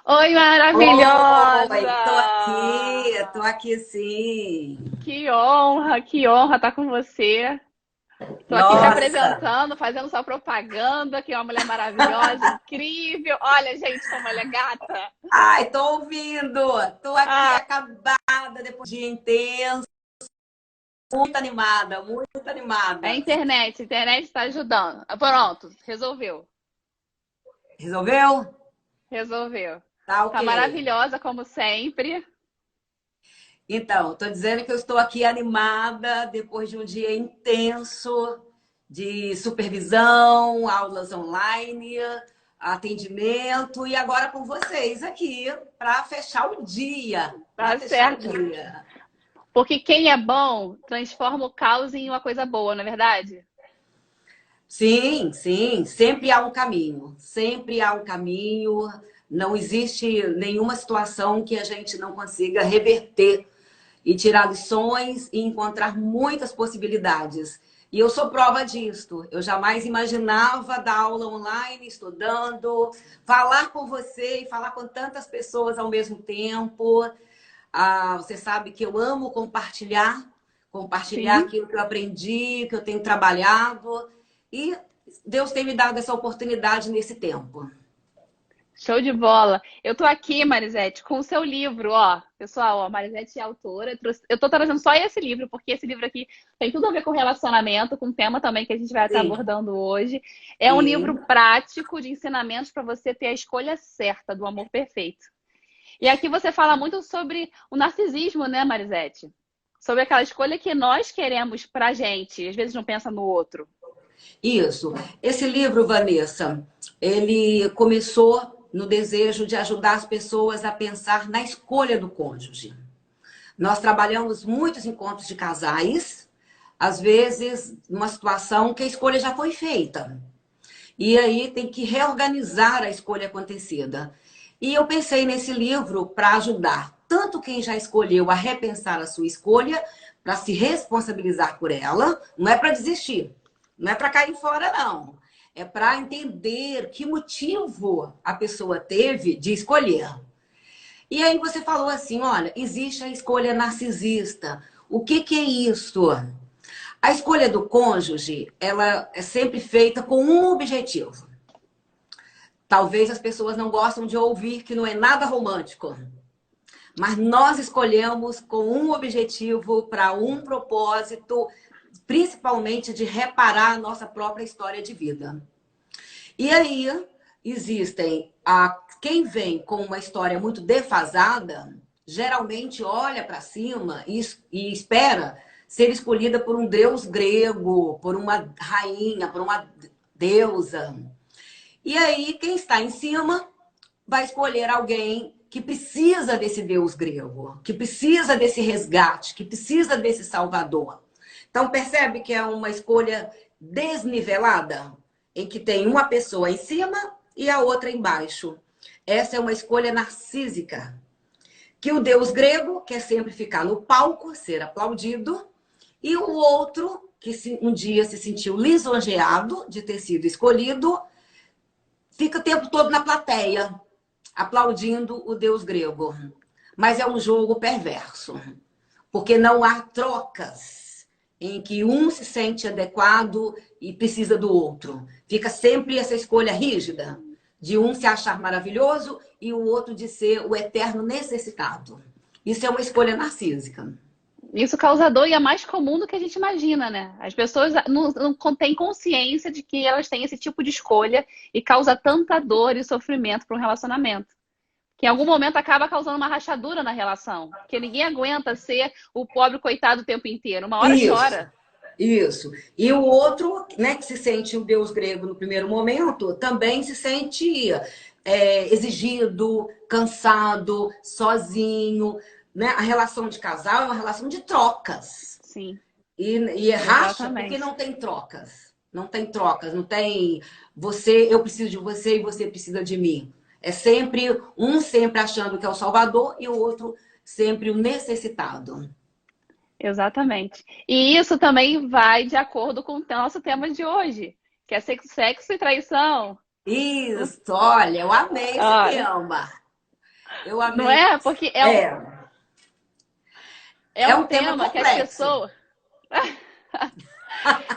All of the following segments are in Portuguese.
Oi, Oi, maravilhosa! tô aqui sim. Que honra estar com você. Tô aqui te Nossa, apresentando, fazendo sua propaganda, que é uma mulher maravilhosa, incrível. Olha, gente, como ela é gata. ai, tô ouvindo. Tô aqui Ah, acabada depois de dia intenso, muito animada, muito a animada. internet está ajudando. Pronto, resolveu. Resolveu? Resolveu. Tá Tá ok. maravilhosa, como sempre. Então, tô dizendo que eu estou aqui animada depois de um dia intenso de supervisão, aulas online, atendimento e agora com vocês aqui para fechar o dia, para Tá fechar o certo. dia. Porque quem é bom transforma o caos em uma coisa boa, não é verdade? Sim, sim, sempre há um caminho, sempre há um caminho. Não existe nenhuma situação que a gente não consiga reverter e tirar lições e encontrar muitas possibilidades. E eu sou prova disto. Eu jamais imaginava dar aula online, estudando, falar com você e falar com tantas pessoas ao mesmo tempo. Você sabe que eu amo compartilhar Sim. aquilo que eu aprendi, que eu tenho trabalhado. E Deus tem me dado essa oportunidade nesse tempo. Show de bola. Eu tô aqui, Marisete, com o seu livro, ó. Pessoal, ó, Marisete é autora. Eu tô trazendo só esse livro, porque esse livro aqui tem tudo a ver com relacionamento, com um tema também que a gente vai estar Sim, abordando hoje. É um livro sim. prático de ensinamentos para você ter a escolha certa do amor perfeito. E aqui você fala muito sobre o narcisismo, né, Marisete? Sobre aquela escolha que nós queremos pra gente, às vezes não pensa no outro. Isso. Esse livro, Vanessa, ele começou no desejo de ajudar as pessoas a pensar na escolha do cônjuge. Nós trabalhamos muitos encontros de casais, às vezes numa situação que a escolha já foi feita. E aí tem que reorganizar a escolha acontecida. E eu pensei nesse livro para ajudar tanto quem já escolheu a repensar a sua escolha, para se responsabilizar por ela, não é para desistir, não é para cair fora, não. É para entender que motivo a pessoa teve de escolher. E aí você falou assim, olha, existe a escolha narcisista. O que que é isso? A escolha do cônjuge, ela é sempre feita com um objetivo. Talvez as pessoas não gostam de ouvir que não é nada romântico, mas nós escolhemos com um objetivo, para um propósito, principalmente de reparar a nossa própria história de vida. E aí existem quem vem com uma história muito defasada, geralmente olha para cima e espera ser escolhida por um deus grego, por uma rainha, por uma deusa. E aí quem está em cima vai escolher alguém que precisa desse deus grego, que precisa desse resgate, que precisa desse salvador. Então percebe que é uma escolha desnivelada, em que tem uma pessoa em cima e a outra embaixo. Essa é uma escolha narcísica, que o deus grego quer sempre ficar no palco, ser aplaudido, e o outro, que um dia se sentiu lisonjeado de ter sido escolhido, fica o tempo todo na plateia, aplaudindo o deus grego. Mas é um jogo perverso, porque não há trocas em que um se sente adequado e precisa do outro. Fica sempre essa escolha rígida de um se achar maravilhoso e o outro de ser o eterno necessitado. Isso é uma escolha narcísica. Isso causa dor e é mais comum do que a gente imagina, né? As pessoas não têm consciência de que elas têm esse tipo de escolha e causa tanta dor e sofrimento para um relacionamento. Que em algum momento acaba causando uma rachadura na relação. Porque ninguém aguenta ser o pobre coitado o tempo inteiro. Uma hora Isso. chora. Isso. E o outro, né, que se sente o deus grego no primeiro momento, também se sente exigido, cansado, sozinho. Né? A relação de casal é uma relação de trocas. Sim, E é racha porque exatamente. não tem trocas. Não tem trocas, não tem você, eu preciso de você e você precisa de mim. É sempre um sempre achando que é o salvador e o outro sempre o necessitado. Exatamente. E isso também vai de acordo com o nosso tema de hoje, que é sexo e traição. Isso, olha, eu amei esse Olha, tema. Eu Não amei. é? Porque É, é é um um tema tema que as complexo. pessoas.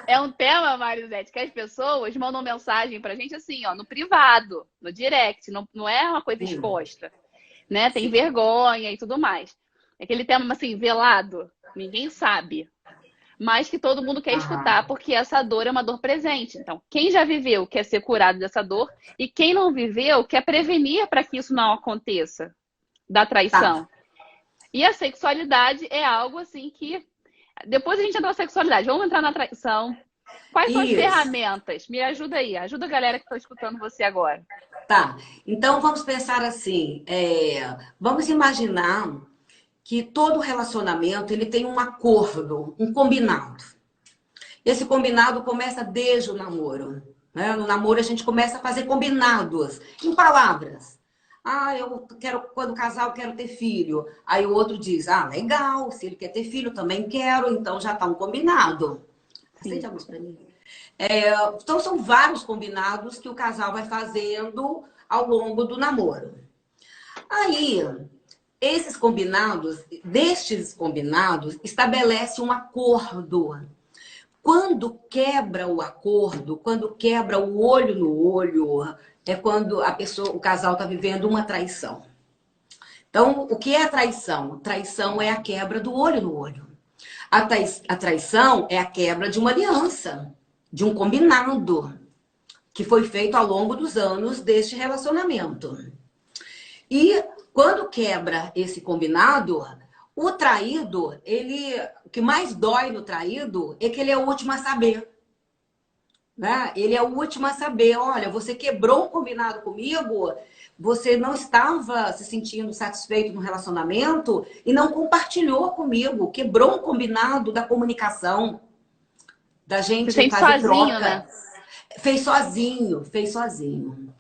É um tema, Marisete, que as pessoas mandam mensagem pra gente assim, ó, no privado, no direct, não é uma coisa Sim, exposta, né? Tem sim. vergonha e tudo mais. É aquele tema assim, velado, ninguém sabe, mas que todo mundo quer escutar, Aham. porque essa dor é uma dor presente. Então, quem já viveu quer ser curado dessa dor, e quem não viveu quer prevenir para que isso não aconteça, da Tá. traição. E a sexualidade é algo assim que. Depois a gente entra na sexualidade, vamos entrar na traição. Quais são as Isso. ferramentas? Me ajuda aí, ajuda a galera que está escutando você agora. Tá. Então vamos pensar assim. Vamos imaginar que todo relacionamento ele tem um acordo, um combinado. Esse combinado começa desde o namoro. Né? No namoro a gente começa a fazer combinados em palavras. Ah, eu quero, quando casar, eu quero ter filho. Aí o outro diz, ah, legal, se ele quer ter filho, também quero, então já está um combinado. Acende Sim. a luz para mim. Então são vários combinados que o casal vai fazendo ao longo do namoro. Aí, destes combinados, estabelece um acordo. Quando quebra o acordo, quando quebra o olho no olho, é quando o casal está vivendo uma traição. Então, o que é traição? Traição é a quebra do olho no olho. A traição é a quebra de uma aliança, de um combinado que foi feito ao longo dos anos deste relacionamento. E quando quebra esse combinado, o traído, o que mais dói no traído é que ele é o último a saber. Né? Ele é o último a saber. Olha, você quebrou um combinado comigo, você não estava se sentindo satisfeito no relacionamento e não compartilhou comigo, quebrou um combinado da comunicação, da Se gente sente fazer sozinho, troca. né? Fez sozinho, fez sozinho.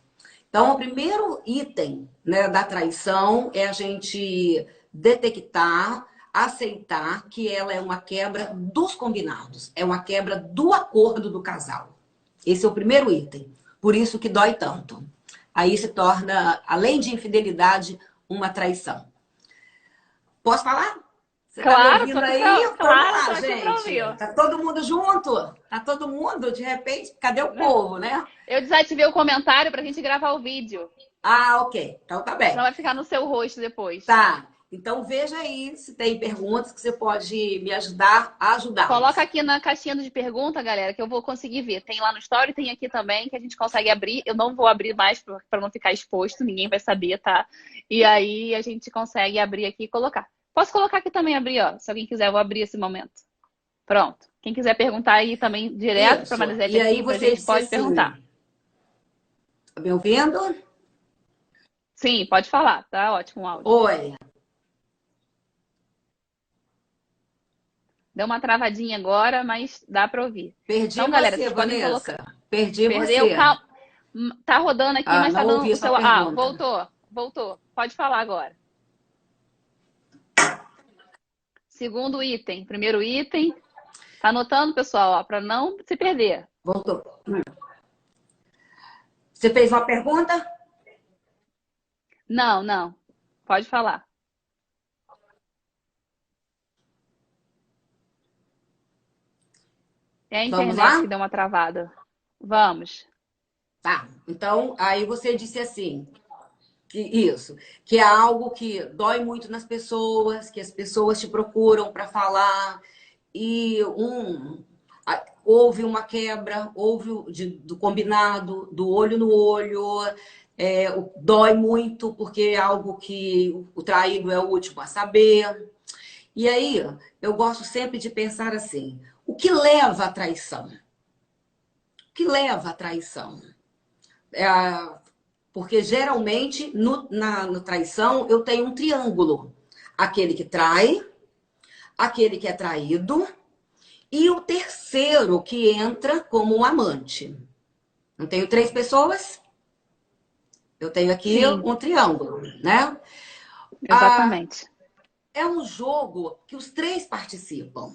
Então, o primeiro item, né, da traição é a gente detectar, aceitar que ela é uma quebra dos combinados, é uma quebra do acordo do casal. Esse é o primeiro item. Por isso que dói tanto. Aí se torna, além de infidelidade, uma traição. Posso falar? Você tá me Claro, tô ouvindo aqui aí? pra... Vamos claro, tô lá, aqui pra gente. ouvir. Tá todo mundo junto? Tá todo mundo? De repente, cadê o povo, né? Eu desativei o comentário pra gente gravar o vídeo. Ah, ok. Então tá Senão bem. vai ficar no seu rosto depois. Tá. Então veja aí se tem perguntas que você pode me ajudar a Coloca ajudá-los. aqui na caixinha de pergunta, galera, que eu vou conseguir ver. Tem lá no Story, tem aqui também, que a gente consegue abrir. Eu não vou abrir mais para não ficar exposto, ninguém vai saber, tá? E aí a gente consegue abrir aqui e colocar. Posso colocar aqui também, abrir, ó. Se alguém quiser, eu vou abrir esse momento. Pronto. Quem quiser perguntar aí também direto para a Isso. Marisete E aí aqui, pra você gente, disse pode assim, perguntar. tá me ouvindo? Sim, pode falar, tá? Ótimo o áudio. Oi. Deu uma travadinha agora, mas dá para ouvir. Perdi Então, galera, você, vocês podem colocar. Vanessa. Perdi Perdeu? você. Calma. Tá rodando aqui, Ah, mas tá não ouvi dando a o sua seu. Ah, pergunta. voltou. Voltou. Pode falar agora. Segundo item. Primeiro item. Tá anotando, pessoal, ó, para não se perder. Voltou. Você fez uma pergunta? Não, não. Pode falar. É a Vamos internet que lá? deu uma travada. Vamos. Tá. Então, aí você disse assim, que é algo que dói muito nas pessoas, que as pessoas te procuram para falar e houve uma quebra, do combinado, do olho no olho, dói muito porque é algo que o traído é o último a saber. E aí, eu gosto sempre de pensar assim, o que leva à traição? O que leva à traição? É, porque geralmente na traição eu tenho um triângulo. Aquele que trai, aquele que é traído e o terceiro que entra como um amante. Não tenho três pessoas? Eu tenho aqui Sim, um triângulo, né? Ah, exatamente. é um jogo que os três participam.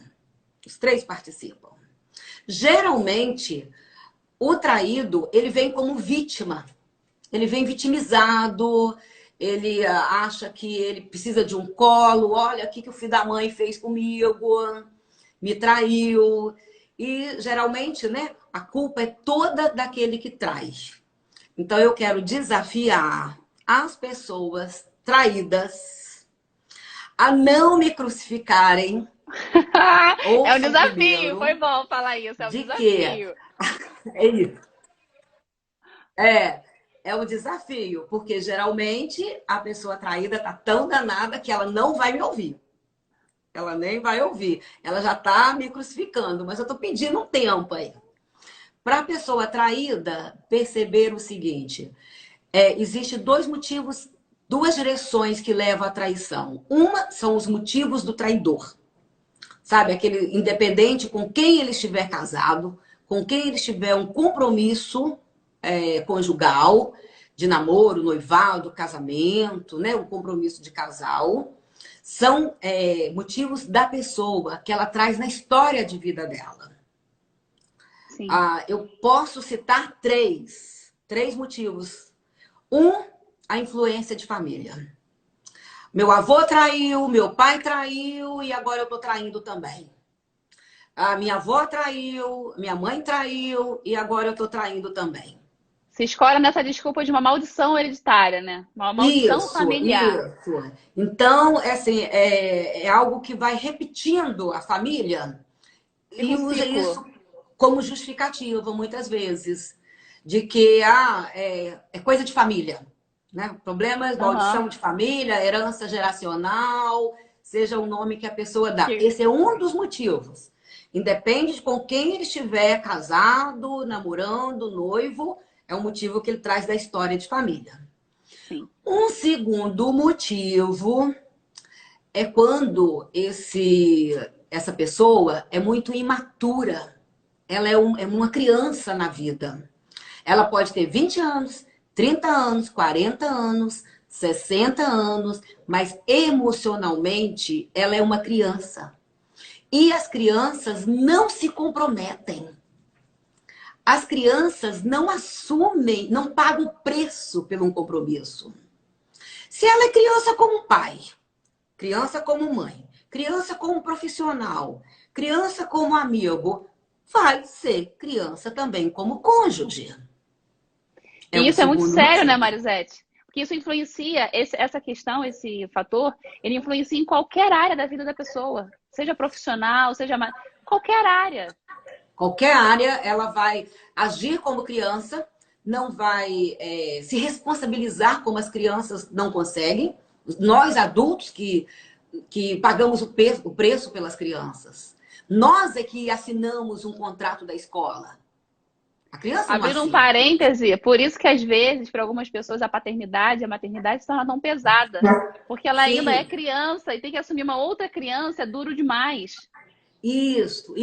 Os três participam. Geralmente, o traído, ele vem como vítima. Ele vem vitimizado, ele acha que ele precisa de um colo, olha o que o filho da mãe fez comigo, me traiu. E geralmente, né, a culpa é toda daquele que traz. Então eu quero desafiar as pessoas traídas a não me crucificarem. É um Ouçam desafio, foi primeiro bom falar isso, é um de que desafio. é isso. É, é um desafio, porque geralmente a pessoa traída tá tão danada que ela não vai me ouvir. Ela nem vai ouvir. Ela já tá me crucificando, mas eu tô pedindo um tempo aí. Para a pessoa traída perceber o seguinte, existe dois motivos, duas direções que levam à traição. Uma são os motivos do traidor. Sabe, aquele independente com quem ele estiver casado, com quem ele estiver um compromisso conjugal, de namoro, noivado, casamento, né, um compromisso de casal, são motivos da pessoa que ela traz na história de vida dela. Sim. Eu posso citar três motivos. Um, a influência de família. Meu avô traiu, meu pai traiu e agora eu tô traindo também. A minha avó traiu, minha mãe traiu e agora eu tô traindo também. Se escora nessa desculpa de uma maldição hereditária, né? Uma maldição familiar. Isso. Então, assim, é algo que vai repetindo a família Fica e um usa ciclo. isso como justificativa, muitas vezes, de que é coisa de família. Né? Problemas, Aham. maldição de família, herança geracional, seja o nome que a pessoa dá. Que- Esse é um dos motivos. Independe de com quem ele estiver casado, namorando, noivo, é um motivo que ele traz da história de família. Sim. Um segundo motivo é quando essa pessoa é muito imatura. Ela é uma criança na vida. Ela pode ter 20 anos, 30 anos, 40 anos, 60 anos, mas emocionalmente ela é uma criança. E as crianças não se comprometem. As crianças não assumem, não pagam o preço pelo um compromisso. Se ela é criança como pai, criança como mãe, criança como profissional, criança como amigo, vai ser criança também como cônjuge. É E um isso é muito segundo sério, né, motivo. Marisete? Porque isso influencia, essa questão, esse fator, ele influencia em qualquer área da vida da pessoa. Seja profissional, qualquer área. Qualquer área, ela vai agir como criança, não vai se responsabilizar como as crianças não conseguem. Nós, adultos, que pagamos o preço pelas crianças. Nós é que assinamos um contrato da escola. A criança não Abrir um assina. parêntese, por isso que às vezes, para algumas pessoas, a paternidade, a maternidade se torna tão pesada. Porque ela ainda é Sim, criança e tem que assumir uma outra criança, é duro demais. isso.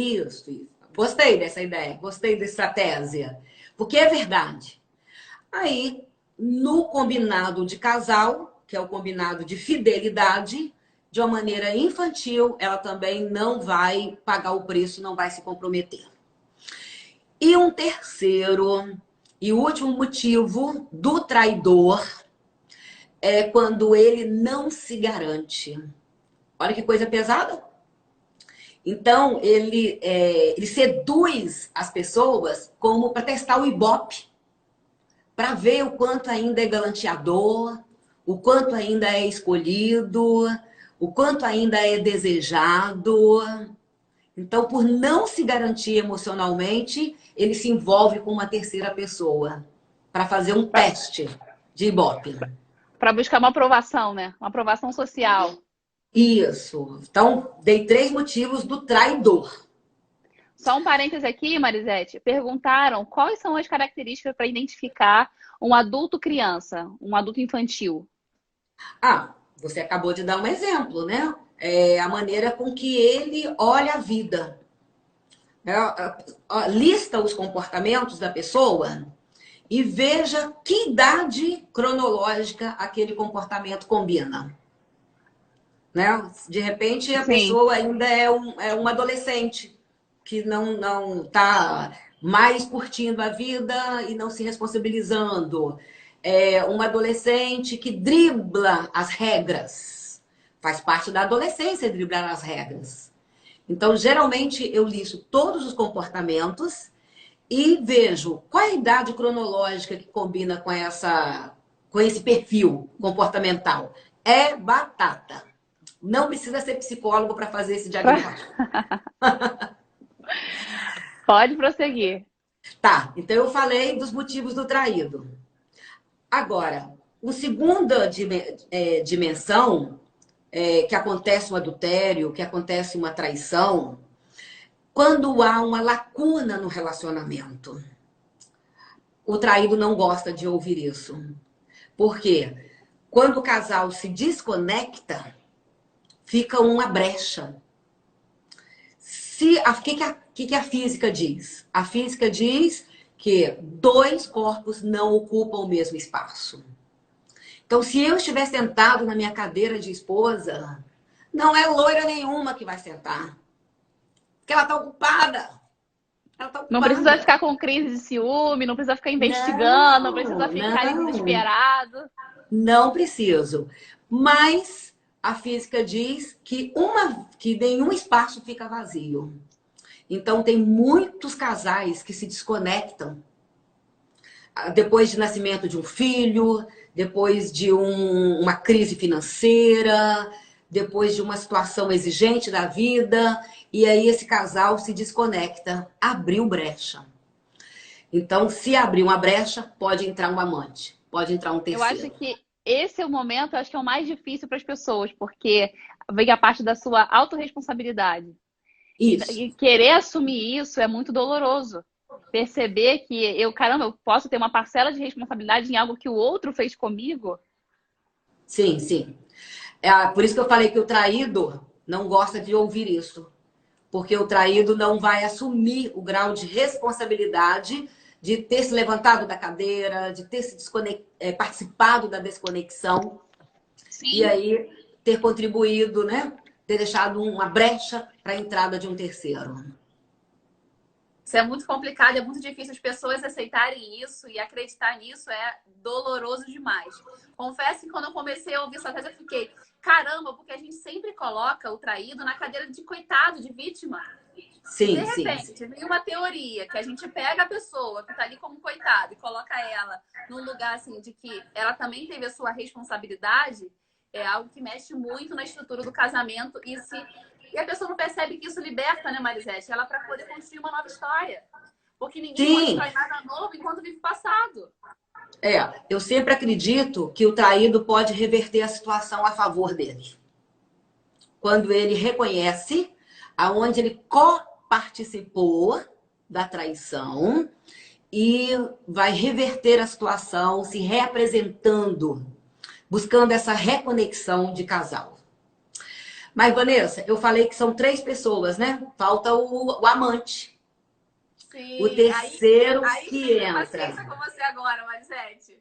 Gostei dessa ideia, gostei dessa estratégia. Porque é verdade. Aí, no combinado de casal, que é o combinado de fidelidade, de uma maneira infantil, ela também não vai pagar o preço, não vai se comprometer. E um terceiro e último motivo do traidor é quando ele não se garante. Olha que coisa pesada. Então, ele seduz as pessoas como para testar o Ibope, para ver o quanto ainda é galanteador, o quanto ainda é escolhido, o quanto ainda é desejado. Então, por não se garantir emocionalmente, ele se envolve com uma terceira pessoa para fazer um teste de Ibope. Para buscar uma aprovação, né? Uma aprovação social. Isso. Então, dei três motivos do traidor. Só um parêntese aqui, Marisete. Perguntaram quais são as características para identificar um adulto criança, um adulto infantil. Você acabou de dar um exemplo, né? É a maneira com que ele olha a vida. Lista os comportamentos da pessoa e veja que idade cronológica aquele comportamento combina. Né? De repente, a Sim. pessoa ainda é um adolescente que não está mais curtindo a vida e não se responsabilizando. uma adolescente que dribla as regras. Faz parte da adolescência driblar as regras. Então, geralmente, eu listo todos os comportamentos e vejo qual é a idade cronológica que combina com esse perfil comportamental. É batata. Não precisa ser psicólogo para fazer esse diagnóstico. Pode prosseguir. Tá, então eu falei dos motivos do traído. Agora, a segunda dimensão que acontece um adultério, que acontece uma traição, quando há uma lacuna no relacionamento. O traído não gosta de ouvir isso. Por quê? Quando o casal se desconecta, fica uma brecha. O que a física diz? A física diz que dois corpos não ocupam o mesmo espaço. Então, se eu estiver sentado na minha cadeira de esposa, não é loira nenhuma que vai sentar. Porque ela está ocupada. Ela tá Não ocupada. precisa ficar com crise de ciúme, não precisa ficar investigando, não precisa ficar desesperado. Não preciso. Mas a física diz que nenhum espaço fica vazio. Então, tem muitos casais que se desconectam depois de nascimento de um filho, depois de uma crise financeira, depois de uma situação exigente da vida, e aí esse casal se desconecta, abriu brecha. Então, se abrir uma brecha, pode entrar um amante, pode entrar um Eu terceiro. acho que esse é o momento, eu acho que é o mais difícil para as pessoas, porque vem a parte da sua autorresponsabilidade. Isso. E querer assumir isso é muito doloroso. Perceber que caramba, eu posso ter uma parcela de responsabilidade em algo que o outro fez comigo. Sim, sim. Por isso que eu falei que o traído não gosta de ouvir isso. Porque o traído não vai assumir o grau de responsabilidade de ter se levantado da cadeira, de ter se participado da desconexão. Sim. E aí ter contribuído, né? Ter deixado uma brecha para a entrada de um terceiro. Isso é muito complicado, é muito difícil as pessoas aceitarem isso e acreditar nisso é doloroso demais. Confesso que quando eu comecei a ouvir essa tese, eu fiquei, caramba, porque a gente sempre coloca o traído na cadeira de coitado, de vítima. Sim, de repente, sim. vem uma teoria que a gente pega a pessoa que tá ali como coitado e coloca ela num lugar assim de que ela também teve a sua responsabilidade, é algo que mexe muito na estrutura do casamento e a pessoa não percebe que isso liberta, né, Marisete? Ela para poder construir uma nova história. Porque ninguém constrói nada novo enquanto vive o passado. Eu sempre acredito que o traído pode reverter a situação a favor dele. Quando ele reconhece aonde ele participou da traição e vai reverter a situação, se reapresentando, buscando essa reconexão de casal. Mas, Vanessa, eu falei que são 3 pessoas, né? Falta o amante. Sim, o terceiro aí que entra. Paciência com você agora, Marisete.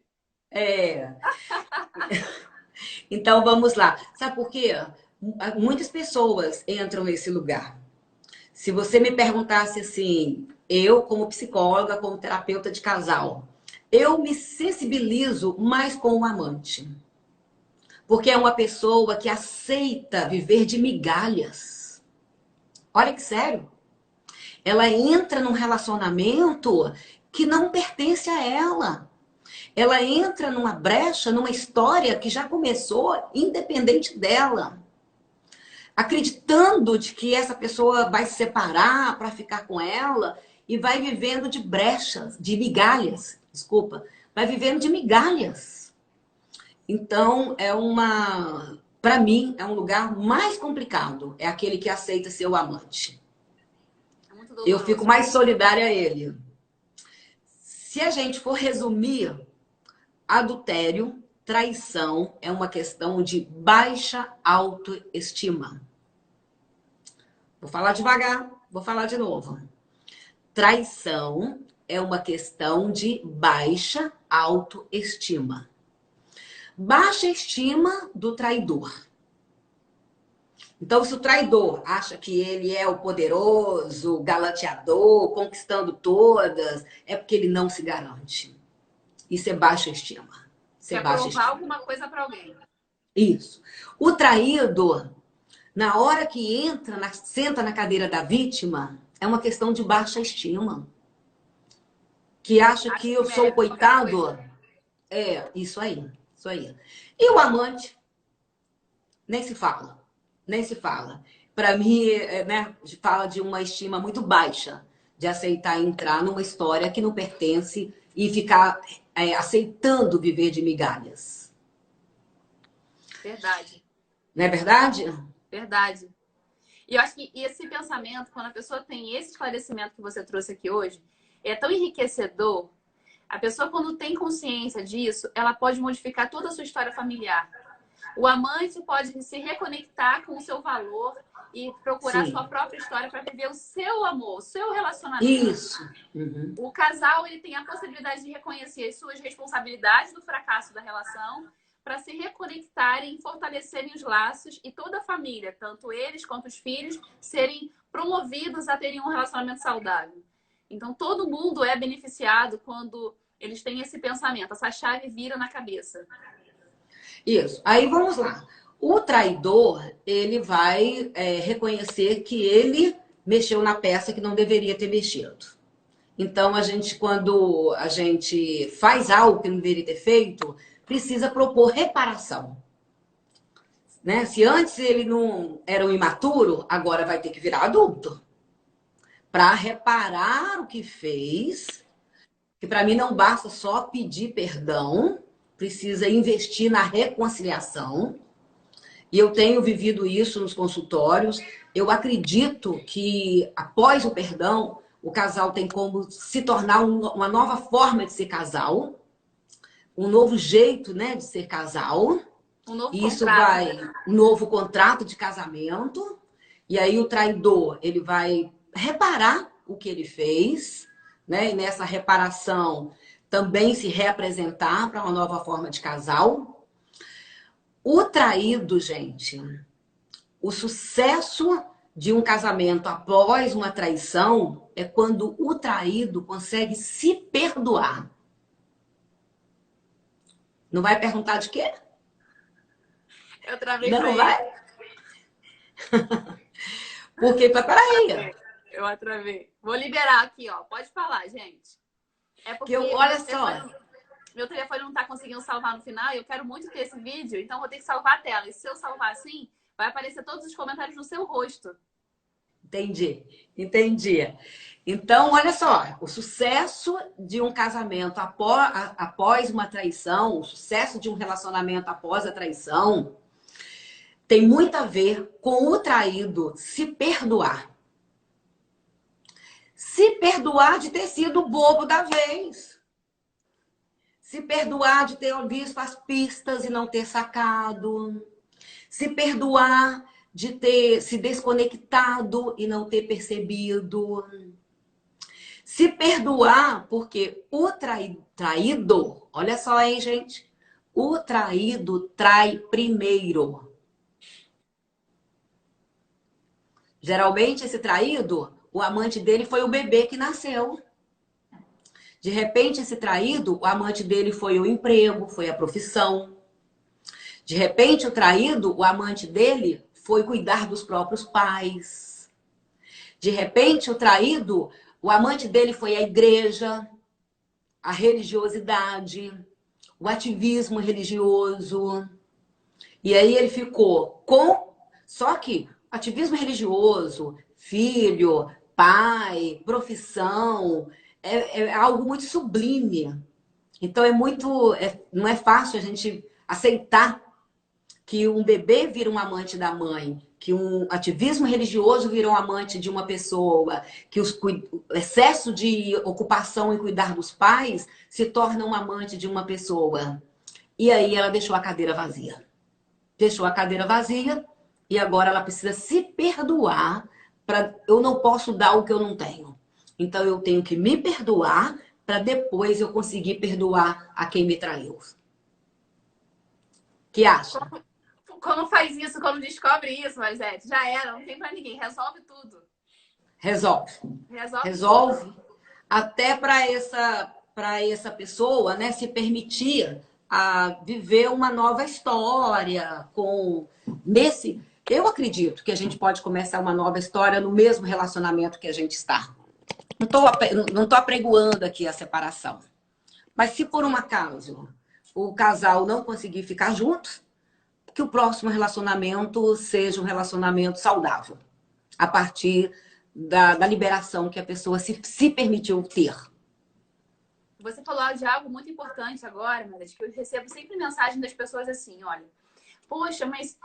Então, vamos lá. Sabe por quê? Muitas pessoas entram nesse lugar. Se você me perguntasse assim, eu como psicóloga, como terapeuta de casal, eu me sensibilizo mais com o amante. Porque é uma pessoa que aceita viver de migalhas. Olha que sério. Ela entra num relacionamento que não pertence a ela. Ela entra numa brecha, numa história que já começou independente dela. Acreditando de que essa pessoa vai se separar para ficar com ela e vai vivendo de brechas, de migalhas, desculpa, vai vivendo de migalhas. Então, para mim, é um lugar mais complicado, é aquele que aceita ser o amante. Eu fico mais solidária a ele. Se a gente for resumir, adultério, traição é uma questão de baixa autoestima. Vou falar devagar, vou falar de novo. Traição é uma questão de baixa autoestima. Baixa estima do traidor. Então, se o traidor acha que ele é o poderoso, galanteador, conquistando todas, é porque ele não se garante. Isso é baixa estima. ser Quer baixa provar estima. alguma coisa para alguém. Isso. O traído, na hora que senta na cadeira da vítima, é uma questão de baixa estima. Que acha Acha que que eu sou o merece qualquer coitado. coisa. É, isso aí. Isso aí. E o amante? Nem se fala. Nem se fala. Para mim, né, fala de uma estima muito baixa de aceitar entrar numa história que não pertence e ficar aceitando viver de migalhas. Verdade. Não é verdade? Verdade. E eu acho que esse pensamento, quando a pessoa tem esse esclarecimento que você trouxe aqui hoje, é tão enriquecedor. A pessoa, quando tem consciência disso, ela pode modificar toda a sua história familiar. O amante pode se reconectar com o seu valor e procurar a Sim. sua própria história para viver o seu amor, o seu relacionamento. Isso. Uhum. O casal, ele tem a possibilidade de reconhecer as suas responsabilidades do fracasso da relação para se reconectarem, fortalecerem os laços e toda a família, tanto eles quanto os filhos, serem promovidos a terem um relacionamento saudável. Então, todo mundo é beneficiado quando eles têm esse pensamento, essa chave vira na cabeça. Isso. Aí vamos lá. O traidor, ele vai reconhecer que ele mexeu na peça que não deveria ter mexido. Então, quando a gente faz algo que não deveria ter feito, precisa propor reparação. Né? Se antes ele não era um imaturo, agora vai ter que virar adulto. Para reparar o que fez, que para mim não basta só pedir perdão, precisa investir na reconciliação. E eu tenho vivido isso nos consultórios. Eu acredito que após o perdão, o casal tem como se tornar uma nova forma de ser casal, um novo jeito, né, de ser casal. Um novo E isso contrato. vai, um novo contrato de casamento. E aí o traidor, ele vai reparar o que ele fez, né? E nessa reparação também se reapresentar para uma nova forma de casal. O traído, gente, o sucesso de um casamento após uma traição é quando o traído consegue se perdoar. Não vai perguntar de quê? Eu travei Não pra vai? ele. Porque, peraí, Eu atravei. Vou liberar aqui, ó. Pode falar, gente. É que porque olha só, meu telefone não tá conseguindo salvar no final e eu quero muito ter esse vídeo, então vou ter que salvar a tela. E se eu salvar assim, vai aparecer todos os comentários no seu rosto. entendi. Então, olha só, o sucesso de um casamento após uma traição, o sucesso de um relacionamento após a traição, tem muito a ver com o traído se perdoar. Se perdoar de ter sido o bobo da vez. Se perdoar de ter visto as pistas e não ter sacado. Se perdoar de ter se desconectado e não ter percebido. Se perdoar porque o traído, olha só, hein, gente? O traído trai primeiro. Geralmente, esse traído, o amante dele foi o bebê que nasceu. De repente, esse traído, o amante dele foi o emprego, foi a profissão. De repente, o traído, o amante dele foi cuidar dos próprios pais. De repente, o traído, o amante dele foi a igreja, a religiosidade, o ativismo religioso. E aí ele ficou com... Só que ativismo religioso, filho, pai, profissão, é algo muito sublime. Então não é fácil a gente aceitar que um bebê vira um amante da mãe, que um ativismo religioso vira um amante de uma pessoa, que o excesso de ocupação em cuidar dos pais se torna um amante de uma pessoa. E aí ela deixou a cadeira vazia. Deixou a cadeira vazia e agora ela precisa se perdoar. Eu não posso dar o que eu não tenho. Então eu tenho que me perdoar para depois eu conseguir perdoar a quem me traiu. Que acha? Como faz isso, como descobre isso, Marisete? Já era, não tem pra ninguém. Resolve tudo. Resolve. Resolve tudo. Até para essa pessoa, né, se permitir a viver uma nova história com nesse. Eu acredito que a gente pode começar uma nova história no mesmo relacionamento que a gente está. Não tô apregoando aqui a separação. Mas se por um acaso o casal não conseguir ficar juntos, que o próximo relacionamento seja um relacionamento saudável, a partir da liberação que a pessoa se permitiu ter. Você falou de algo muito importante agora, Marlete, que eu recebo sempre mensagem das pessoas assim, olha, poxa, mas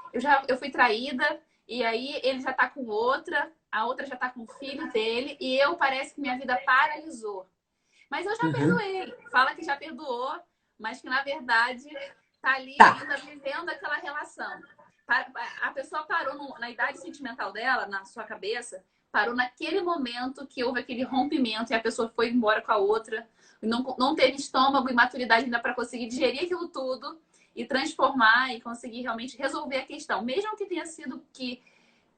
eu fui traída e aí ele já tá com outra, a outra já tá com o filho dele e eu parece que minha vida paralisou. Mas eu já perdoei. Fala que já perdoou, mas que na verdade tá ali ainda vivendo aquela relação. A pessoa parou na idade sentimental dela, na sua cabeça, parou naquele momento que houve aquele rompimento e a pessoa foi embora com a outra. Não teve estômago e maturidade ainda para conseguir digerir aquilo tudo e transformar e conseguir realmente resolver a questão. Mesmo que tenha sido que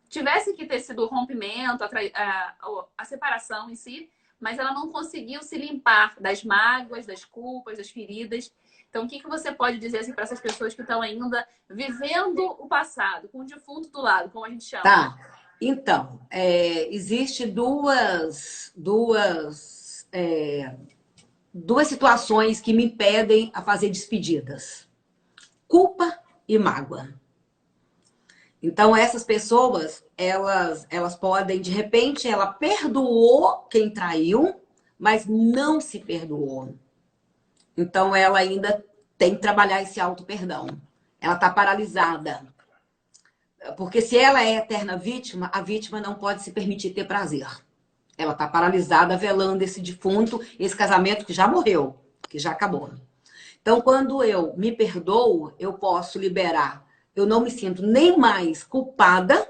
tivesse que ter sido o rompimento, a separação em si, mas ela não conseguiu se limpar das mágoas, das culpas, das feridas. Então, o que você pode dizer assim, para essas pessoas que estão ainda vivendo o passado, com o defunto do lado, como a gente chama? Tá. Então, existe duas situações que me impedem a fazer despedidas: culpa e mágoa. Então, essas pessoas, elas podem, de repente, ela perdoou quem traiu, mas não se perdoou. Então, ela ainda tem que trabalhar esse auto-perdão. Ela está paralisada. Porque se ela é eterna vítima, a vítima não pode se permitir ter prazer. Ela está paralisada, velando esse defunto, esse casamento que já morreu, que já acabou. Então, quando eu me perdoo, eu posso liberar. Eu não me sinto nem mais culpada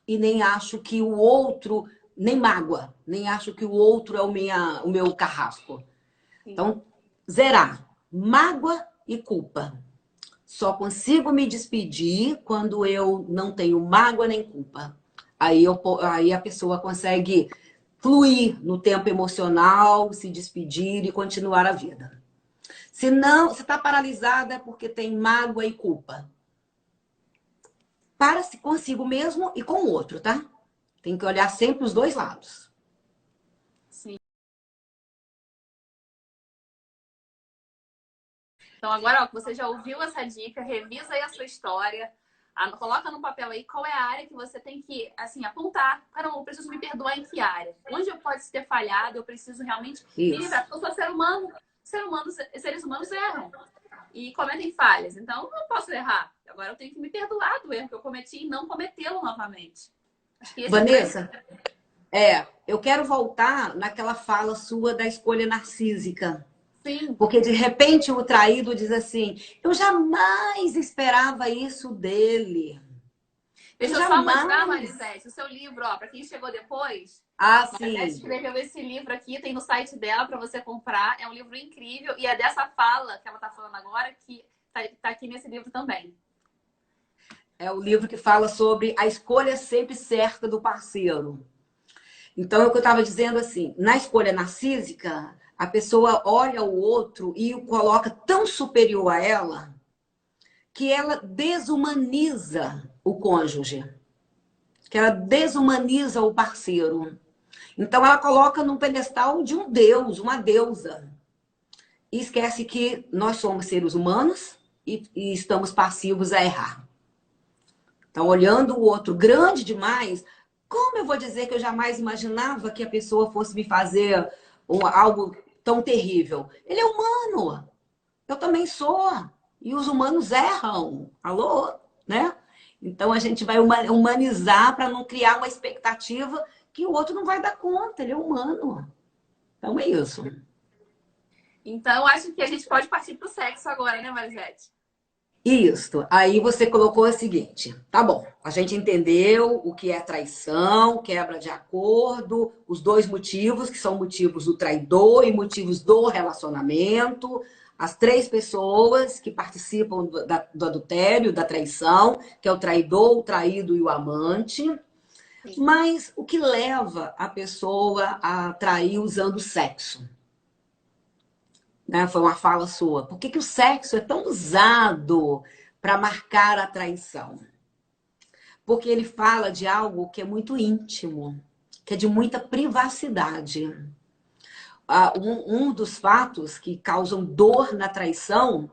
e nem acho que o outro, nem mágoa, nem acho que o outro é o meu carrasco. Então, zerar mágoa e culpa. Só consigo me despedir quando eu não tenho mágoa nem culpa. Aí a pessoa consegue fluir no tempo emocional, se despedir e continuar a vida. Se não, se está paralisada é porque tem mágoa e culpa. Para-se consigo mesmo e com o outro, tá? Tem que olhar sempre os dois lados. Sim. Então, agora, ó, você já ouviu essa dica, revisa aí a sua história, coloca no papel aí qual é a área que você tem que, assim, apontar. Caramba, eu preciso me perdoar em que área? Onde eu posso ter falhado? Eu preciso realmente me livrar. Porque eu sou ser humano. Seres humanos erram e cometem falhas. Então, eu não posso errar. Agora eu tenho que me perdoar do erro que eu cometi e não cometê-lo novamente. Acho que esse Vanessa, eu quero voltar naquela fala sua da escolha narcísica. Sim. Porque de repente o traído diz assim: eu jamais esperava isso dele. Deixa eu só mostrar, Marisete, o seu livro, ó, para quem chegou depois. Sim. Marisete escreveu esse livro aqui, tem no site dela para você comprar. É um livro incrível e é dessa fala que ela tá falando agora que tá aqui nesse livro também. É o livro que fala sobre a escolha sempre certa do parceiro. Então, é o que eu estava dizendo assim, na escolha narcísica, a pessoa olha o outro e o coloca tão superior a ela que ela desumaniza o cônjuge, que ela desumaniza o parceiro. Então, ela coloca num pedestal de um deus, uma deusa. E esquece que nós somos seres humanos e estamos passivos a errar. Então, olhando o outro grande demais, como eu vou dizer que eu jamais imaginava que a pessoa fosse me fazer algo tão terrível? Ele é humano. Eu também sou. E os humanos erram. Alô? Né? Então, a gente vai humanizar para não criar uma expectativa que o outro não vai dar conta. Ele é humano. Então, é isso. Então, acho que a gente pode partir para o sexo agora, né, Marisete? Isso. Aí você colocou o seguinte: tá bom, a gente entendeu o que é traição, quebra de acordo, os dois motivos, que são motivos do traidor e motivos do relacionamento, as três pessoas que participam do adultério, da traição, que é o traidor, o traído e o amante. Sim. Mas o que leva a pessoa a trair usando sexo? né? Foi uma fala sua. Por que que o sexo é tão usado para marcar a traição? Porque ele fala de algo que é muito íntimo, que é de muita privacidade. Um dos fatos que causam dor na traição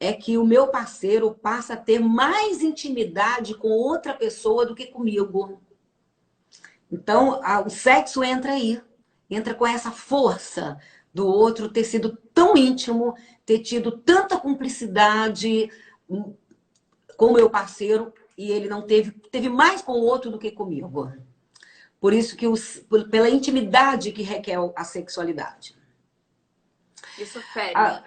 é que o meu parceiro passa a ter mais intimidade com outra pessoa do que comigo. Então, o sexo entra aí, entra com essa força do outro ter sido tão íntimo, ter tido tanta cumplicidade com o meu parceiro e ele não teve mais com o outro do que comigo. Por isso que pela intimidade que requer a sexualidade. Isso fere.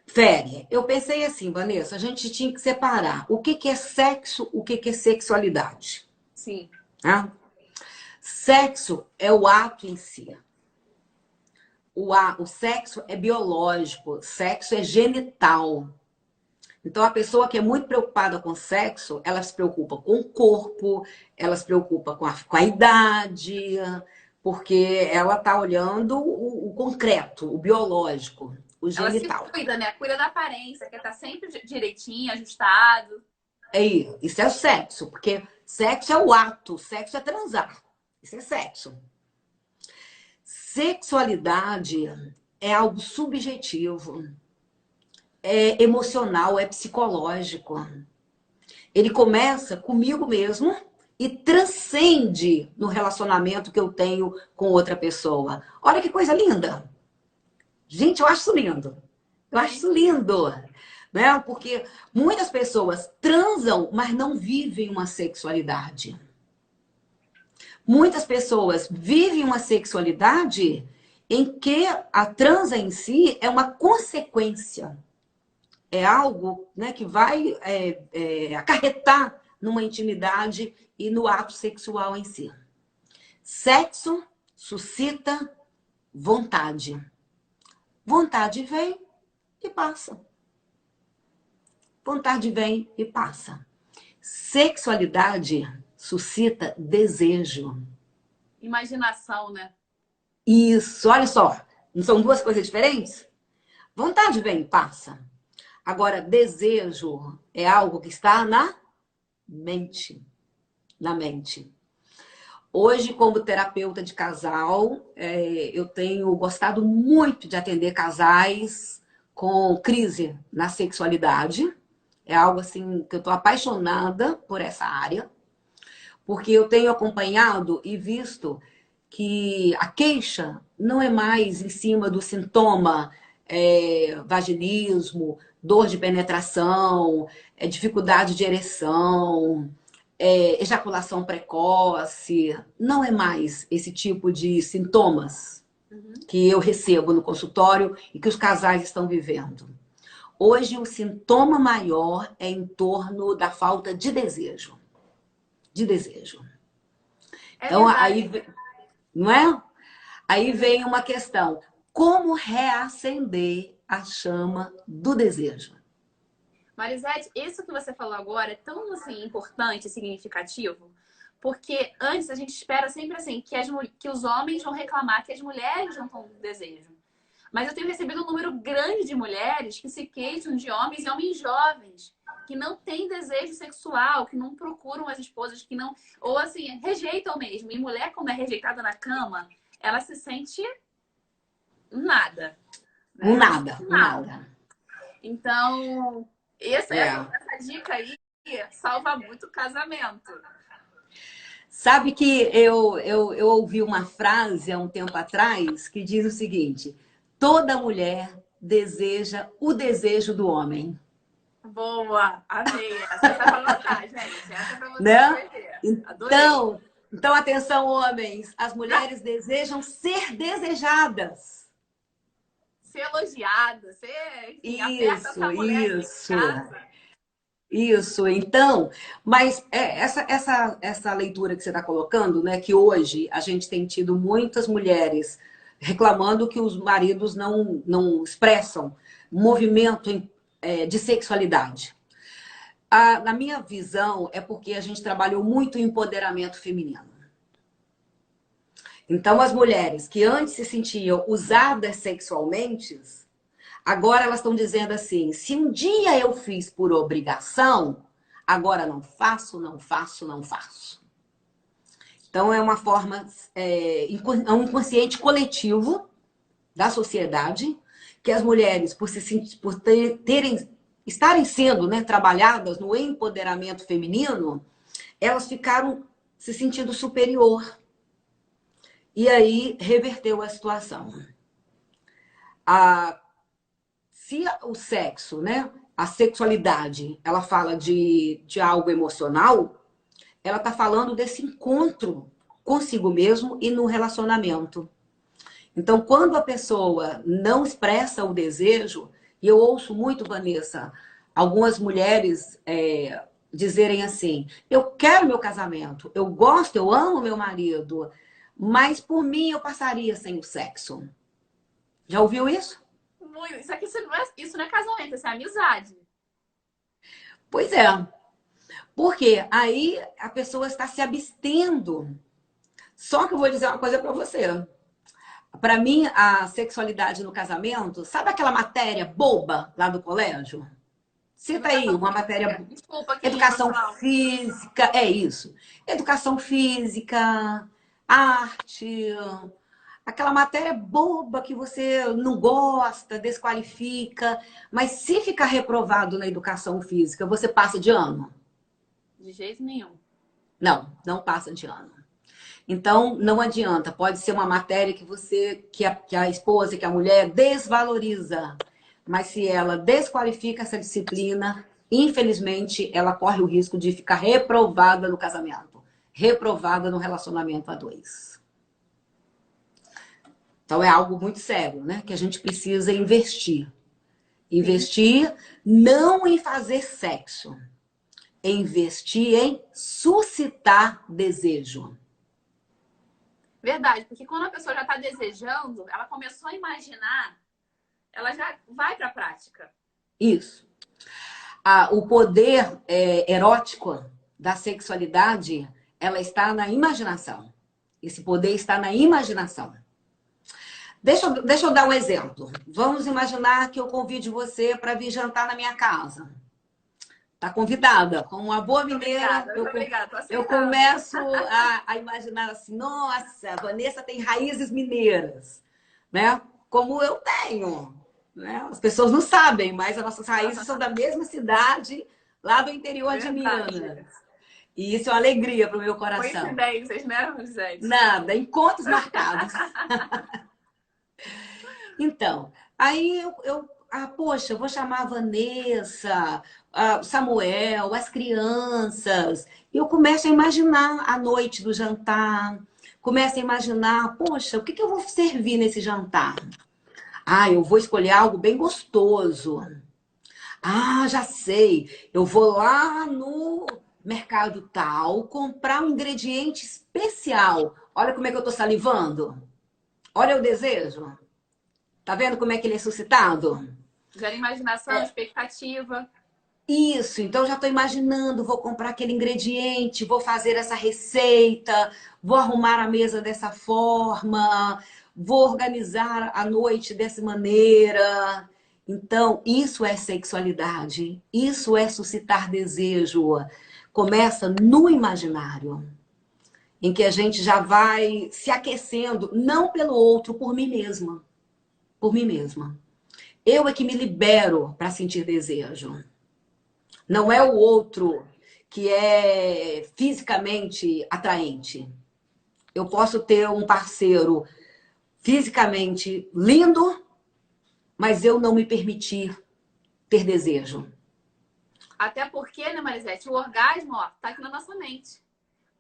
Fere. Eu pensei assim, Vanessa, a gente tinha que separar o que é sexo, o que é sexualidade. Sim. Sexo é o ato em si. O sexo é biológico, sexo é genital. Então, a pessoa que é muito preocupada com sexo, ela se preocupa com o corpo, ela se preocupa com a idade, porque ela está olhando o concreto, o biológico, o genital. Ela se cuida, né? Cuida da aparência, quer estar sempre direitinho, ajustado. Isso é o sexo, porque sexo é o ato, sexo é transar. Isso é sexo. Sexualidade é algo subjetivo, é emocional, é psicológico. Ele começa comigo mesmo e transcende no relacionamento que eu tenho com outra pessoa. Olha que coisa linda. Gente, eu acho isso lindo. Eu acho isso lindo. Né? Porque muitas pessoas transam, mas não vivem uma sexualidade. Muitas pessoas vivem uma sexualidade em que a transa em si é uma consequência. É algo, né, que vai acarretar numa intimidade e no ato sexual em si. Sexo suscita vontade. Vontade vem e passa. Vontade vem e passa. Sexualidade suscita desejo. Imaginação, né? Isso, olha só. Não são duas coisas diferentes? Vontade vem e passa. Agora, desejo é algo que está na mente. Na mente. Hoje, como terapeuta de casal, eu tenho gostado muito de atender casais com crise na sexualidade. É algo assim que eu estou apaixonada por essa área, porque eu tenho acompanhado e visto que a queixa não é mais em cima do sintoma vaginismo, dor de penetração, dificuldade de ereção, ejaculação precoce. Não é mais esse tipo de sintomas que eu recebo no consultório e que os casais estão vivendo. Hoje, o sintoma maior é em torno da falta de desejo. De desejo. Então, aí, não é? Aí vem uma questão. Como reacender a chama do desejo? Marisete, isso que você falou agora é tão assim, importante e significativo, porque antes a gente espera sempre assim que os homens vão reclamar que as mulheres não estão com desejo. Mas eu tenho recebido um número grande de mulheres que se queixam de homens e homens jovens, que não têm desejo sexual, que não procuram as esposas, que não... Ou assim, rejeitam mesmo. E mulher, quando é rejeitada na cama, ela se sente nada. Né? Nada. Então, essa dica aí salva muito o casamento. Sabe que eu ouvi uma frase há um tempo atrás que diz o seguinte: toda mulher deseja o desejo do homem. Boa, amei. Essa é pra anotar, gente. Essa é pra você escrever. Então, atenção, homens. As mulheres desejam ser desejadas. Ser elogiada, ser... Isso. Então, mas essa leitura que você está colocando, né, que hoje a gente tem tido muitas mulheres reclamando que os maridos não expressam movimento de sexualidade. Na minha visão, é porque a gente trabalhou muito o empoderamento feminino. Então, as mulheres que antes se sentiam usadas sexualmente, Agora elas estão dizendo assim, se um dia eu fiz por obrigação, agora não faço, não faço, não faço. Então é uma forma, é um inconsciente coletivo da sociedade, que as mulheres, por estarem sendo, né, trabalhadas no empoderamento feminino, elas ficaram se sentindo superior. E aí reverteu a situação. Se o sexo, né, a sexualidade, ela fala de algo emocional, ela está falando desse encontro consigo mesmo e no relacionamento. Então, quando a pessoa não expressa o desejo, e eu ouço muito, Vanessa, algumas mulheres dizerem assim, eu quero meu casamento, eu gosto, eu amo meu marido, mas por mim eu passaria sem o sexo. Já ouviu isso? Muito. Isso não é casamento, isso é amizade. Pois é. Porque aí a pessoa está se abstendo. Só que eu vou dizer uma coisa para você. Para mim, a sexualidade no casamento, sabe aquela matéria boba lá do colégio? Cita aí uma matéria. Desculpa, Educação física, é isso. Educação física, arte, aquela matéria boba que você não gosta, desqualifica. Mas se ficar reprovado na educação física, você passa de ano? De jeito nenhum. Não, não passa de ano. Então, não adianta. Pode ser uma matéria que a esposa, que a mulher desvaloriza. Mas se ela desqualifica essa disciplina, infelizmente, ela corre o risco de ficar reprovada no casamento. Reprovada no relacionamento a dois. Então, é algo muito sério, né? Que a gente precisa investir. Investir não em fazer sexo. Investir em suscitar desejo. Verdade, porque quando a pessoa já está desejando, ela começou a imaginar, ela já vai para a prática. Isso. O poder erótico da sexualidade, ela está na imaginação. Esse poder está na imaginação. Deixa eu dar um exemplo. Vamos imaginar que eu convide você para vir jantar na minha casa. Tá convidada. Com uma boa mineira, eu começo a imaginar assim, nossa, a Vanessa tem raízes mineiras, né? Como eu tenho. Né? As pessoas não sabem, mas as nossas raízes são da mesma cidade, lá do interior de Minas. E isso é uma alegria para o meu coração. Coincidências, né, Gisele? Nada, encontros marcados. Então, aí poxa, eu vou chamar a Vanessa, Samuel, as crianças. E eu começo a imaginar a noite do jantar. Começo a imaginar, poxa, o que eu vou servir nesse jantar? Eu vou escolher algo bem gostoso. Já sei. Eu vou lá no mercado tal comprar um ingrediente especial. Olha como é que eu tô salivando. Olha o desejo. Tá vendo como é que ele é suscitado? Gera imaginação, expectativa. Isso, então já estou imaginando, vou comprar aquele ingrediente, vou fazer essa receita, vou arrumar a mesa dessa forma, vou organizar a noite dessa maneira. Então, isso é sexualidade, isso é suscitar desejo. Começa no imaginário, em que a gente já vai se aquecendo, não pelo outro, por mim mesma. Por mim mesma. Eu é que me libero para sentir desejo. Não é o outro que é fisicamente atraente. Eu posso ter um parceiro fisicamente lindo, mas eu não me permitir ter desejo. Até porque, né, Marisete, o orgasmo, ó, tá aqui na nossa mente.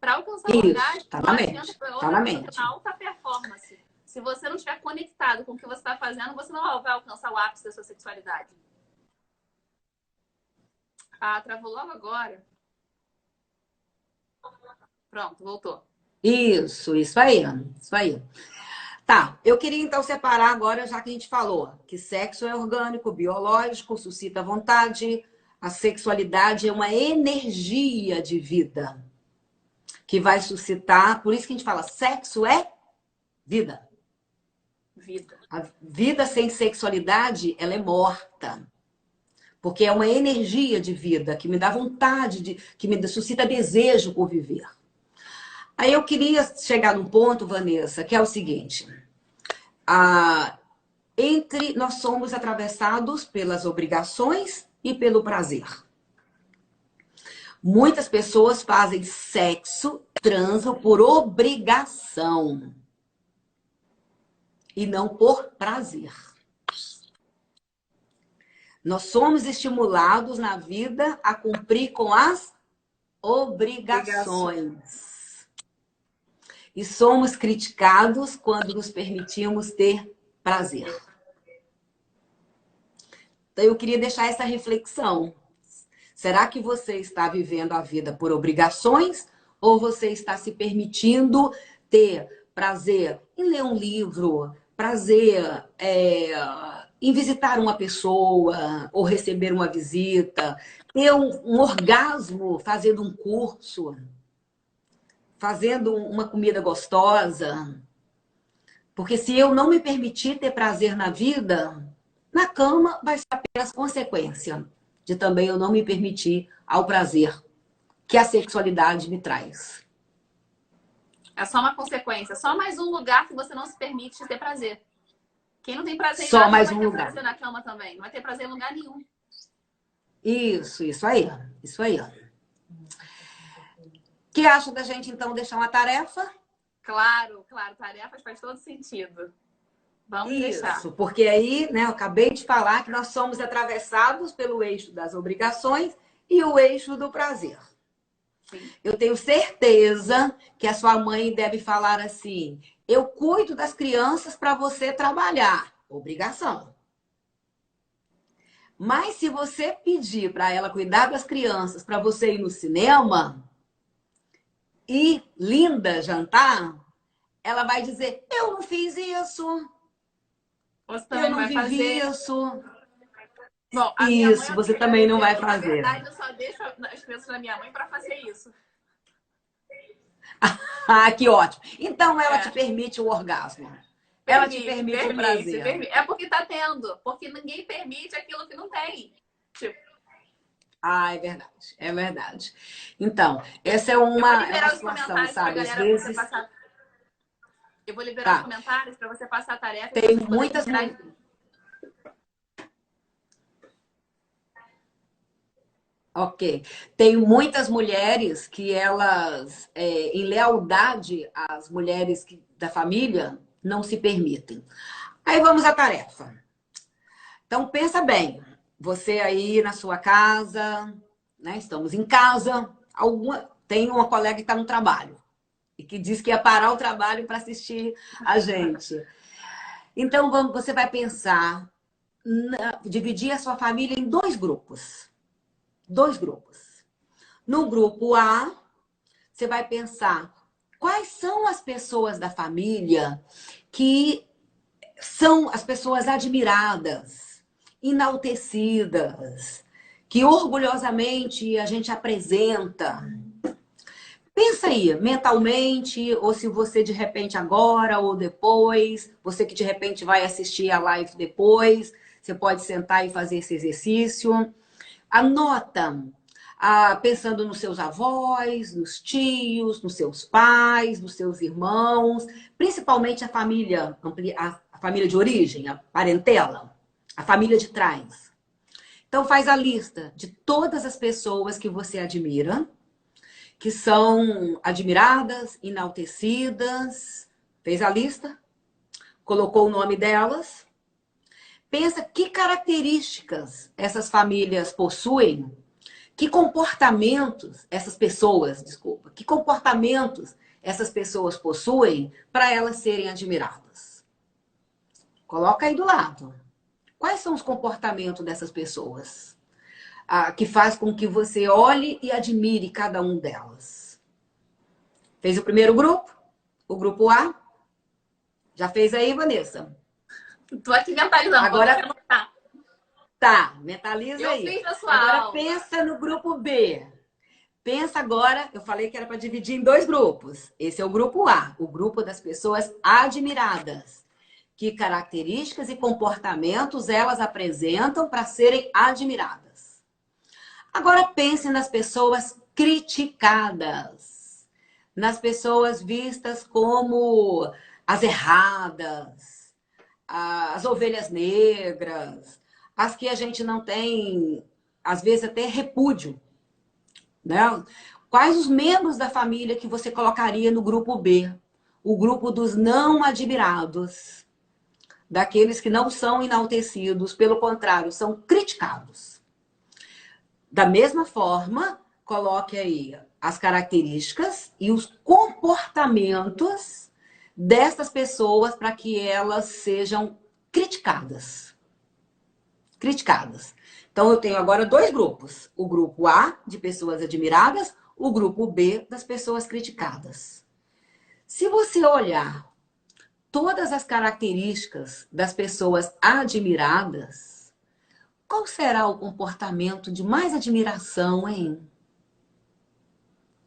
Para alcançar o orgasmo, tá na mente. Tá na mente. Alta performance. Se você não estiver conectado com o que você está fazendo, você não vai alcançar o ápice da sua sexualidade. Travou logo agora. Pronto, voltou. Isso aí. Isso aí. Tá, eu queria então separar agora, já que a gente falou que sexo é orgânico, biológico, suscita vontade, a sexualidade é uma energia de vida que vai suscitar, por isso que a gente fala sexo é vida. Vida. A vida sem sexualidade, ela é morta. Porque é uma energia de vida que me dá vontade, que me suscita desejo por viver. Aí eu queria chegar num ponto, Vanessa, que é o seguinte. Nós somos atravessados pelas obrigações e pelo prazer. Muitas pessoas fazem sexo, transam por obrigação e não por prazer. Nós somos estimulados na vida a cumprir com as obrigações. E somos criticados quando nos permitimos ter prazer. Então, eu queria deixar essa reflexão. Será que você está vivendo a vida por obrigações ou você está se permitindo ter prazer em ler um livro, prazer em visitar uma pessoa ou receber uma visita, ter um orgasmo fazendo um curso, fazendo uma comida gostosa? Porque se eu não me permitir ter prazer na vida, na cama vai ser apenas consequência de também eu não me permitir ao prazer que a sexualidade me traz. É só uma consequência, só mais um lugar que você não se permite ter prazer. Quem não tem prazer em só nada, mais não um vai ter lugar. prazer na cama também. Não vai ter prazer em lugar nenhum. Isso aí, isso aí. O que acha da gente, então, deixar uma tarefa? Claro, tarefas faz todo sentido. Vamos deixar. Isso, porque aí, né, eu acabei de falar que nós somos atravessados pelo eixo das obrigações e o eixo do prazer. Sim. Eu tenho certeza que a sua mãe deve falar assim: eu cuido das crianças para você trabalhar. Obrigação. Mas se você pedir para ela cuidar das crianças para você ir no cinema e linda jantar, ela vai dizer: eu não fiz isso. Você também eu não vivi fazer isso. Bom, a minha mãe, você também não vai na fazer. verdade, eu só deixo as crianças da minha mãe para fazer isso. Que ótimo. Então ela te permite o orgasmo. Ela te permite o prazer. É porque tá tendo. Porque ninguém permite aquilo que não tem. Tipo. É verdade. É verdade. Então, essa é uma situação, sabe? Às vezes... Eu vou liberar os comentários para você passar a tarefa. Tem muitas... Ok. Tem muitas mulheres que elas, em lealdade às mulheres da família, não se permitem. Aí vamos à tarefa. Então, pensa bem. Você aí na sua casa, né? Estamos em casa. Tem uma colega que está no trabalho e que diz que ia parar o trabalho para assistir a gente. Então, você vai pensar, dividir a sua família em dois grupos. No grupo A, você vai pensar quais são as pessoas da família que são as pessoas admiradas, enaltecidas, que orgulhosamente a gente apresenta. Pensa aí, mentalmente, ou se você de repente agora ou depois, você que de repente vai assistir a live depois, você pode sentar e fazer esse exercício. Anota, pensando nos seus avós, nos tios, nos seus pais, nos seus irmãos, principalmente a família de origem, a parentela, a família de trás. Então faz a lista de todas as pessoas que você admira, que são admiradas, enaltecidas. Fez a lista? Colocou o nome delas? Pensa que características essas famílias possuem, que comportamentos essas pessoas possuem para elas serem admiradas. Coloca aí do lado. Quais são os comportamentos dessas pessoas? Que faz com que você olhe e admire cada um delas. Fez o primeiro grupo? O grupo A? Já fez aí, Vanessa? Tô aqui mentalizando. Agora, mentaliza aí. Eu fiz a sua Agora aula. Pensa no grupo B. Pensa agora, eu falei que era para dividir em dois grupos. Esse é o grupo A, o grupo das pessoas admiradas, que características e comportamentos elas apresentam para serem admiradas. Agora pense nas pessoas criticadas, nas pessoas vistas como as erradas, as ovelhas negras, as que a gente não tem, às vezes, até repúdio, né? Quais os membros da família que você colocaria no grupo B? O grupo dos não admirados, daqueles que não são enaltecidos, pelo contrário, são criticados. Da mesma forma, coloque aí as características e os comportamentos dessas pessoas para que elas sejam criticadas. Criticadas. Então, eu tenho agora dois grupos. O grupo A, de pessoas admiradas, o grupo B, das pessoas criticadas. Se você olhar todas as características das pessoas admiradas, qual será o comportamento de mais admiração, hein?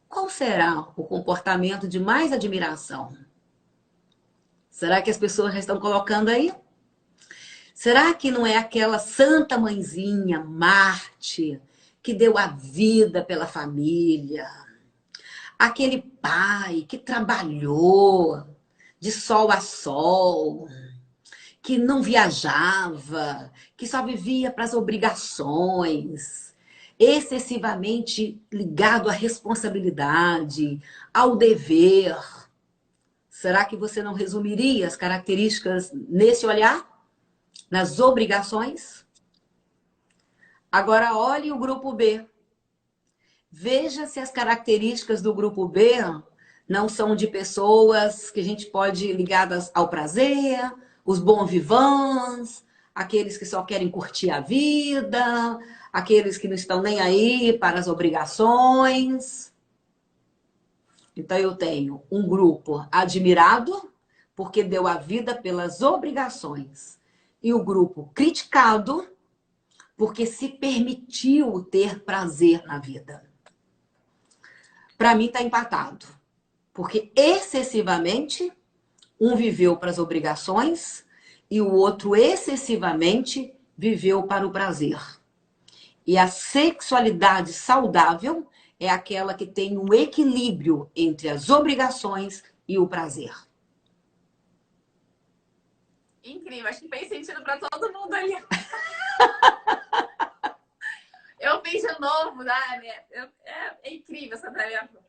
Qual será o comportamento de mais admiração? Será que as pessoas já estão colocando aí? Será que não é aquela santa mãezinha, Marte, que deu a vida pela família? Aquele pai que trabalhou de sol a sol, que não viajava, que só vivia para as obrigações, excessivamente ligado à responsabilidade, ao dever. Será que você não resumiria as características nesse olhar? Nas obrigações? Agora olhe o grupo B. Veja se as características do grupo B não são de pessoas que a gente pode ligadas ao prazer, os bons vivants, aqueles que só querem curtir a vida, aqueles que não estão nem aí para as obrigações. Então eu tenho um grupo admirado porque deu a vida pelas obrigações. E o grupo criticado porque se permitiu ter prazer na vida. Para mim está empatado. Porque excessivamente um viveu para as obrigações e o outro excessivamente viveu para o prazer. E a sexualidade saudável é aquela que tem um equilíbrio entre as obrigações e o prazer. Incrível, acho que fez sentido para todo mundo ali. Eu fiz de novo, né? É incrível essa tarefa.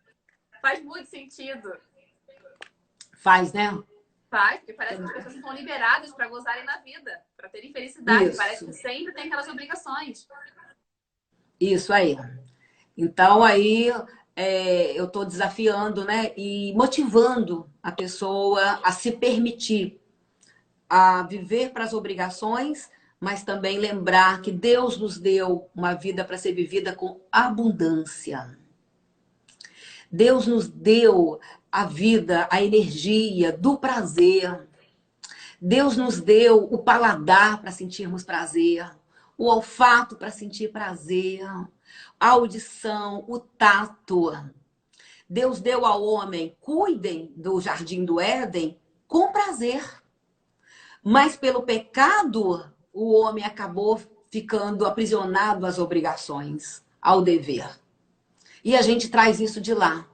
Faz muito sentido. Faz, né? Faz, porque parece que as pessoas estão liberadas para gozarem na vida, para terem felicidade. Isso. Parece que sempre tem aquelas obrigações. Isso aí. Então, aí eu estou desafiando, né? E motivando a pessoa a se permitir, a viver para as obrigações, mas também lembrar que Deus nos deu uma vida para ser vivida com abundância. Deus nos deu a vida, a energia do prazer. Deus nos deu o paladar para sentirmos prazer, o olfato para sentir prazer, a audição, o tato. Deus deu ao homem, cuidem do jardim do Éden com prazer. Mas pelo pecado, o homem acabou ficando aprisionado às obrigações, ao dever. E a gente traz isso de lá,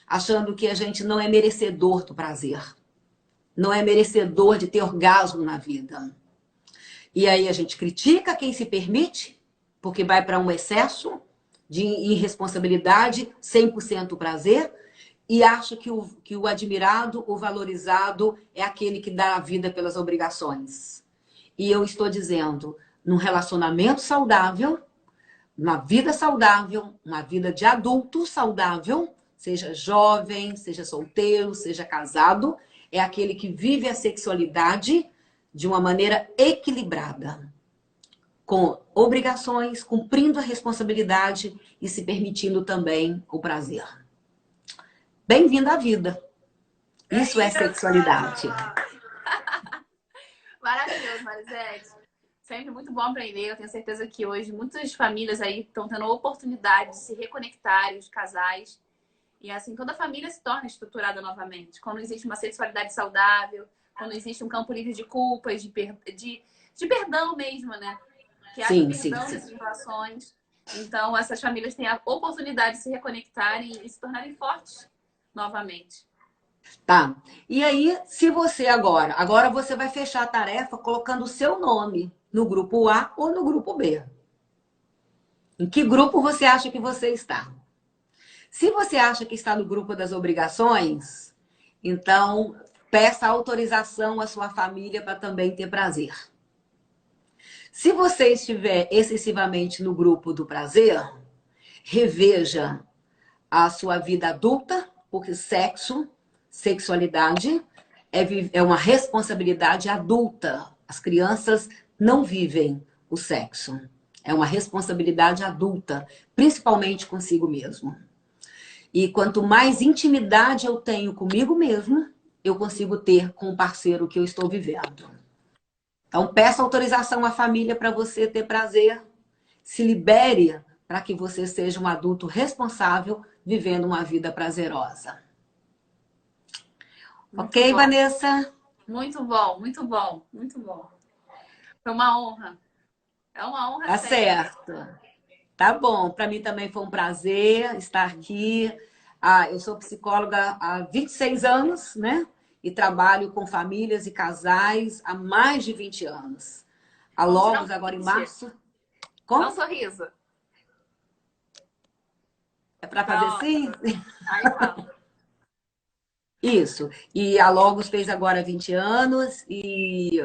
achando que a gente não é merecedor do prazer. Não é merecedor de ter orgasmo na vida. E aí a gente critica quem se permite, porque vai para um excesso de irresponsabilidade, 100% prazer, e acha que o admirado, o valorizado, é aquele que dá a vida pelas obrigações. E eu estou dizendo, num relacionamento saudável, uma vida saudável, uma vida de adulto saudável, seja jovem, seja solteiro, seja casado, é aquele que vive a sexualidade de uma maneira equilibrada, com obrigações, cumprindo a responsabilidade e se permitindo também o prazer. Bem-vindo à vida. Isso é sexualidade. Maravilhoso, Marisete. Sempre muito bom aprender. Eu tenho certeza que hoje muitas famílias aí estão tendo a oportunidade de se reconectarem, os casais. E assim, toda a família se torna estruturada novamente. Quando existe uma sexualidade saudável, quando existe um campo livre de culpas, de perdão mesmo, né? Que haja Sim, sim, perdão sim. nessas relações. Então, essas famílias têm a oportunidade de se reconectarem e se tornarem fortes novamente. Tá. E aí, se você agora você vai fechar a tarefa colocando o seu nome no grupo A ou no grupo B. Em que grupo você acha que você está? Se você acha que está no grupo das obrigações, então peça autorização à sua família para também ter prazer. Se você estiver excessivamente no grupo do prazer, reveja a sua vida adulta, porque sexualidade é uma responsabilidade adulta. As crianças não vivem o sexo. É uma responsabilidade adulta, principalmente consigo mesmo. E quanto mais intimidade eu tenho comigo mesmo, eu consigo ter com o parceiro que eu estou vivendo. Então, peça autorização à família para você ter prazer. Se libere para que você seja um adulto responsável, vivendo uma vida prazerosa. Muito Ok, bom. Vanessa? Muito bom, muito bom, muito bom. Foi uma honra. É uma honra Tá sempre. certo. Tá bom. Para mim também foi um prazer estar aqui. Eu sou psicóloga há 26 anos, né? E trabalho com famílias e casais há mais de 20 anos. A Vamos tirar um Logos, agora em print. março. Dá um Como? sorriso. É para fazer assim? Pronto. Aí fala. Isso. E a Logos fez agora 20 anos e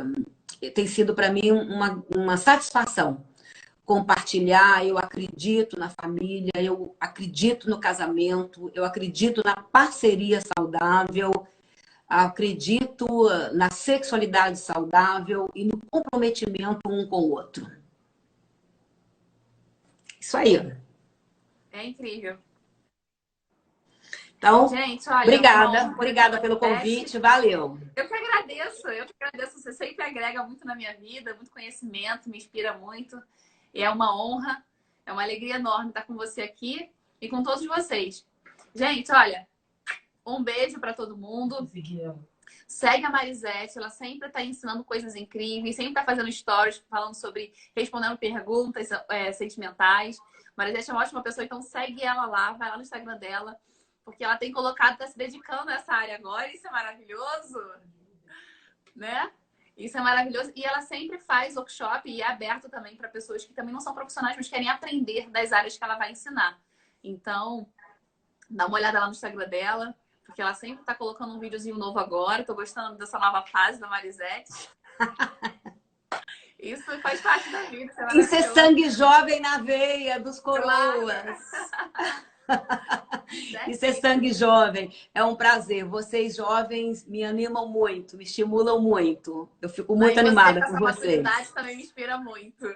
tem sido para mim uma satisfação compartilhar. Eu acredito na família, eu acredito no casamento, eu acredito na parceria saudável, acredito na sexualidade saudável e no comprometimento um com o outro. Isso aí. É incrível. Então, Gente, olha, uma obrigada, honra poder estar no obrigada pelo podcast. convite, valeu. Eu que agradeço, eu que agradeço. Você sempre agrega muito na minha vida, muito conhecimento, me inspira muito. E é uma honra, é uma alegria enorme estar com você aqui e com todos vocês. Gente, olha, um beijo para todo mundo. Segue a Marisete, ela sempre está ensinando coisas incríveis, sempre está fazendo stories falando sobre, respondendo perguntas sentimentais. Marisete é uma ótima pessoa, então segue ela lá, vai lá no Instagram dela, porque ela tem colocado, está se dedicando nessa área agora, isso é maravilhoso, né? Isso é maravilhoso. E ela sempre faz workshop e é aberto também para pessoas que também não são profissionais, mas querem aprender das áreas que ela vai ensinar. Então, dá uma olhada lá no Instagram dela, porque ela sempre tá colocando um videozinho novo agora. Tô gostando dessa nova fase da Marisete. Isso faz parte da vida. Isso é Isso é maravilhoso. sangue jovem na veia dos Claro. coroas. Isso é sangue jovem. É um prazer. Vocês jovens me animam muito, me estimulam muito. Eu fico Não, muito e você animada com por essa vocês. maturidade também me inspira muito.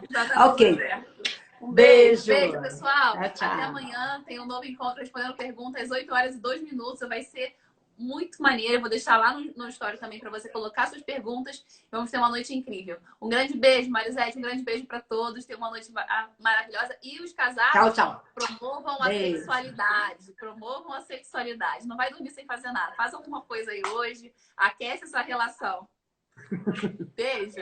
Já tá tudo Ok. certo. Um beijo. Beijo. Beijo, pessoal. Tchau, Até tchau. amanhã. Tem um novo encontro respondendo perguntas às 8h02. Vai ser muito maneiro. Eu vou deixar lá no story também para você colocar suas perguntas. Vamos ter uma noite incrível. Um grande beijo, Marisete. Um grande beijo para todos. Tenham uma noite maravilhosa. E os Tchau, casados tchau. promovam a Beijo. sexualidade. Promovam a sexualidade. Não vai dormir sem fazer nada. Faz alguma coisa aí hoje. Aquece a sua relação. Beijo.